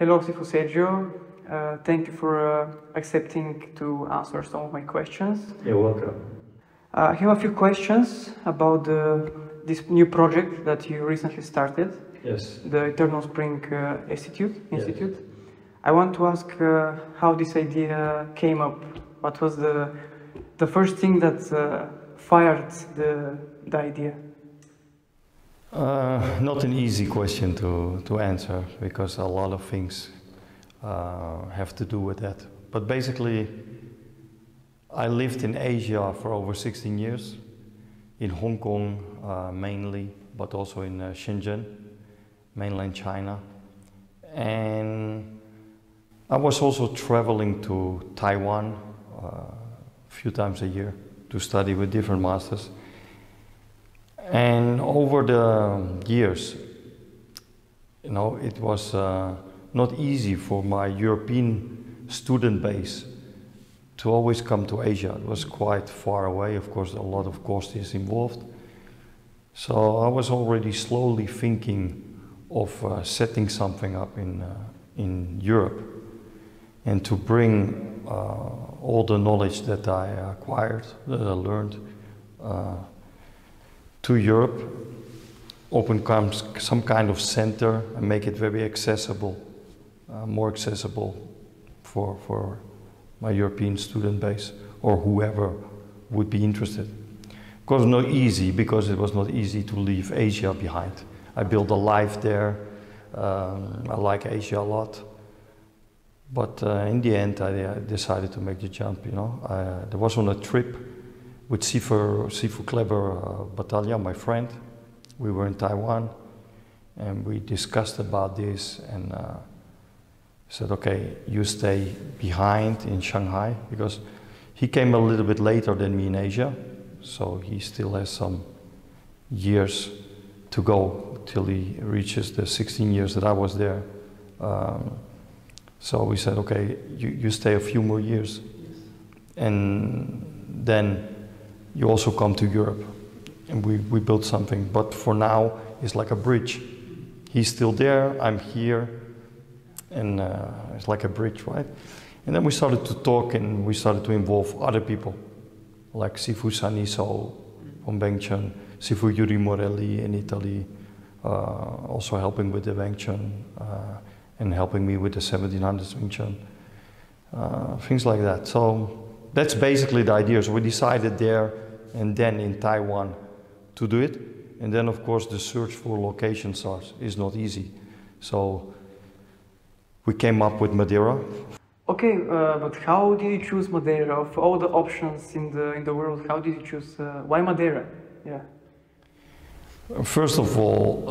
Hello, Sifu Sergio. Thank you for accepting to answer some of my questions. You're welcome. I have a few questions about this new project that you recently started. Yes. The Eternal Spring Institute. Yes. I want to ask how this idea came up. What was the first thing that fired the idea? Not an easy question to answer, because a lot of things have to do with that. But basically, I lived in Asia for over 16 years, in Hong Kong mainly, but also in Shenzhen, mainland China. And I was also traveling to Taiwan a few times a year to study with different masters. And over the years, you know, it was not easy for my European student base to always come to Asia. It was quite far away. Of course, a lot of cost is involved. So I was already slowly thinking of setting something up in Europe, and to bring all the knowledge that I acquired, that I learned, to Europe, open some kind of center and make it very accessible, more accessible for my European student base or whoever would be interested. Of course, not easy, because it was not easy to leave Asia behind. I built a life there. I like Asia a lot. But in the end, I decided to make the jump. You know, I was on a trip with Sifu Clever Battalion, my friend. We were in Taiwan, and we discussed about this, and said, okay, you stay behind in Shanghai, because he came a little bit later than me in Asia, so he still has some years to go till he reaches the 16 years that I was there. So we said, okay, you stay a few more years, and then you also come to Europe. And we built something, but for now it's like a bridge. He's still there, I'm here, and it's like a bridge, right? And then we started to talk, and we started to involve other people, like Sifu Saniso from Wing Chun, Sifu Yuri Morelli in Italy, also helping with the Wing Chun, and helping me with the 1700s Wing Chun, things like that. So that's basically the idea. So we decided there and then in Taiwan to do it. And then, of course, the search for locations is not easy. So we came up with Madeira. Okay, but how did you choose Madeira? Of all the options in the world, how did you choose? Why Madeira? Yeah. First of all,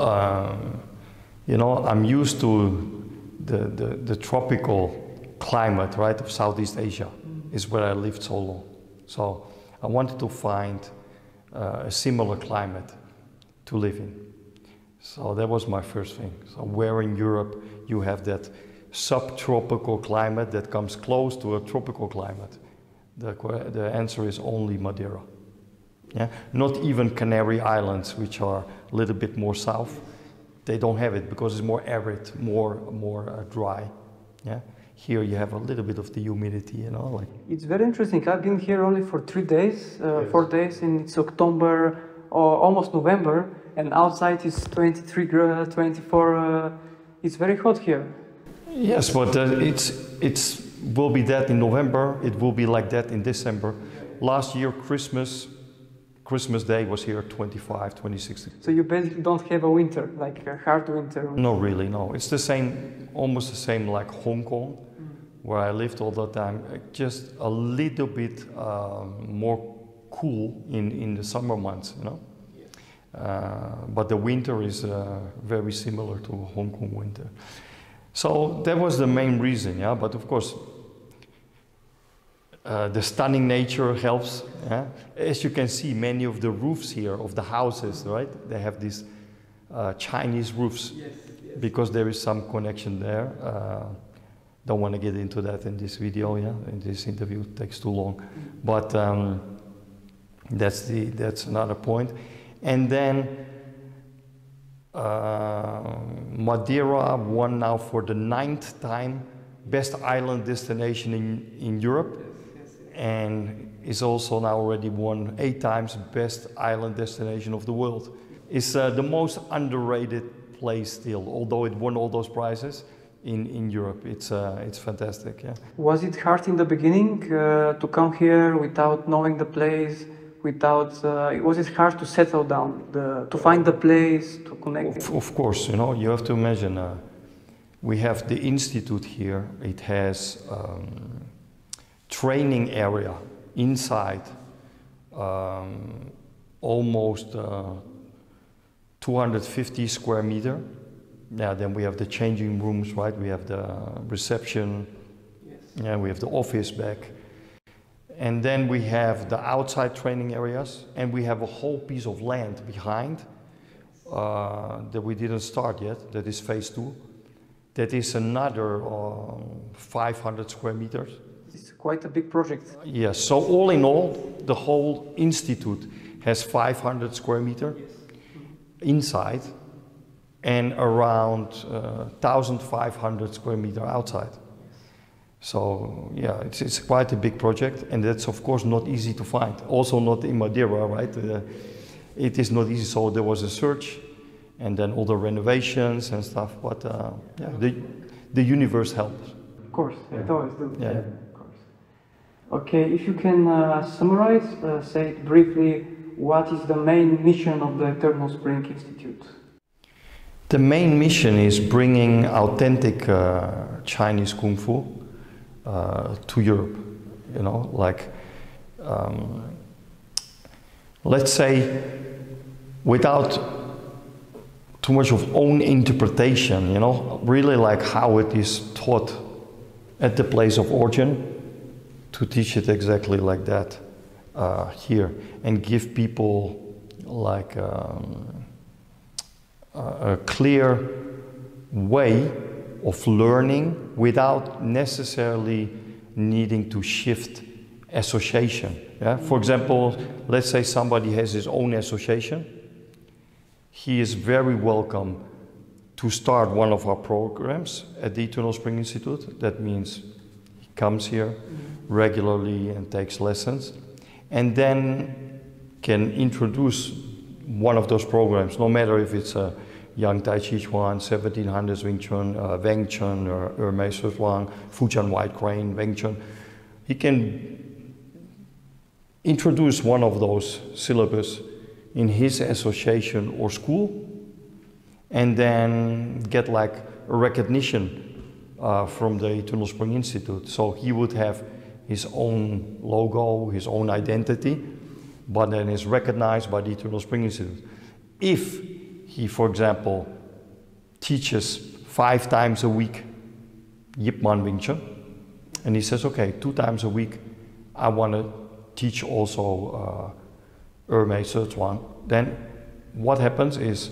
you know, I'm used to the tropical climate, right, of Southeast Asia. Is where I lived so long. So I wanted to find a similar climate to live in. So that was my first thing. So where in Europe you have that subtropical climate that comes close to a tropical climate? The answer is only Madeira. Yeah? Not even Canary Islands, which are a little bit more south. They don't have it because it's more arid, more dry. Yeah? Here you have a little bit of the humidity, you know. Like. It's very interesting. I've been here only for 3 days, 4 days, and it's October or almost November, and outside is 23, 24. It's very hot here. Yes, but it's will be that in November. It will be like that in December. Last year, Christmas Day was here 25, 26. So you basically don't have a winter, like a hard winter? No, really, no. It's the same, almost the same like Hong Kong, where I lived all the time. Just a little bit more cool in the summer months, you know. But the winter is very similar to Hong Kong winter. So that was the main reason, yeah. But of course, the stunning nature helps. Yeah? As you can see, many of the roofs here of the houses, right? They have these Chinese roofs, yes. Because there is some connection there. Don't want to get into that in this video, yeah. In this interview, it takes too long. But that's another point. And then Madeira won now for the 9th time best island destination in Europe, and is also now already won 8 times best island destination of the world. It's the most underrated place still, although it won all those prizes in Europe. It's fantastic. Yeah. Was it hard in the beginning to come here without knowing the place? Was it hard to settle down, to find the place, to connect? Of course, you know, you have to imagine. We have the institute here. It has training area inside, almost 250 square meter. Yeah, then we have the changing rooms, right? We have the reception. Yes. Yeah, we have the office back. And then we have the outside training areas, and we have a whole piece of land behind that we didn't start yet. That is phase 2. That is another 500 square meters. It's quite a big project. Yes, so all in all, the whole institute has 500 square meters inside and around 1,500 square meters outside. So yeah, it's quite a big project, and that's of course not easy to find. Also not in Madeira, right? It is not easy, so there was a search, and then all the renovations and stuff, but yeah, the universe helps. Of course, yeah. It always does. Yeah. Yeah, of course. Okay, if you can summarize, say it briefly, what is the main mission of the Eternal Spring Institute? The main mission is bringing authentic Chinese Kung Fu to Europe, you know, like, let's say, without too much of own interpretation, you know, really like how it is taught at the place of origin, to teach it exactly like that here, and give people like a clear way of learning without necessarily needing to shift association. Yeah? For example, let's say somebody has his own association. He is very welcome to start one of our programs at the Eternal Spring Institute. That means he comes here regularly and takes lessons, and then can introduce one of those programs, no matter if it's a Yang Tai Chi Chuan, 1700s Wing Chun, Weng Chun, or Mei Su Wang, Fujian White Crane, Weng Chun. He can introduce one of those syllabus in his association or school, and then get like a recognition from the Eternal Spring Institute. So he would have his own logo, his own identity, but then is recognized by the Eternal Spring Institute. If he, for example, teaches 5 times a week Yip Man Wing Chun, and he says, okay, 2 times a week I want to teach also Mei Su Wang, then what happens is,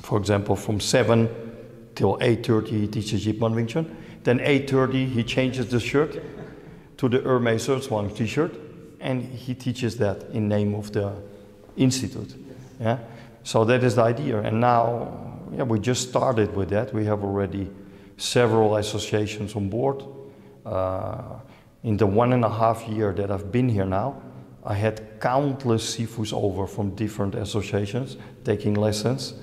for example, from 7 till 8:30 he teaches Yip Man Wing Chun, then 8:30 he changes the shirt to the Mei Su Wang t-shirt, and he teaches that in name of the institute. Yeah? So that is the idea, and now yeah, we just started with that. We have already several associations on board. In the 1.5 years that I've been here now, I had countless Sifus over from different associations taking lessons,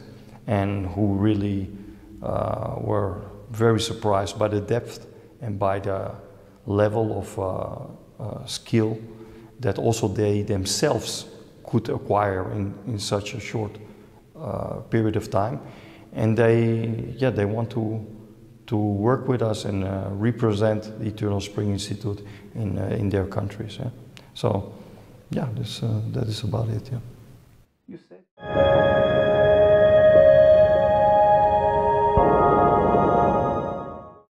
and who really were very surprised by the depth and by the level of skill that also they themselves could acquire in such a short period of time. And they want to work with us and represent the Eternal Spring Institute in their countries. Yeah? So, yeah, that is about it. Yeah.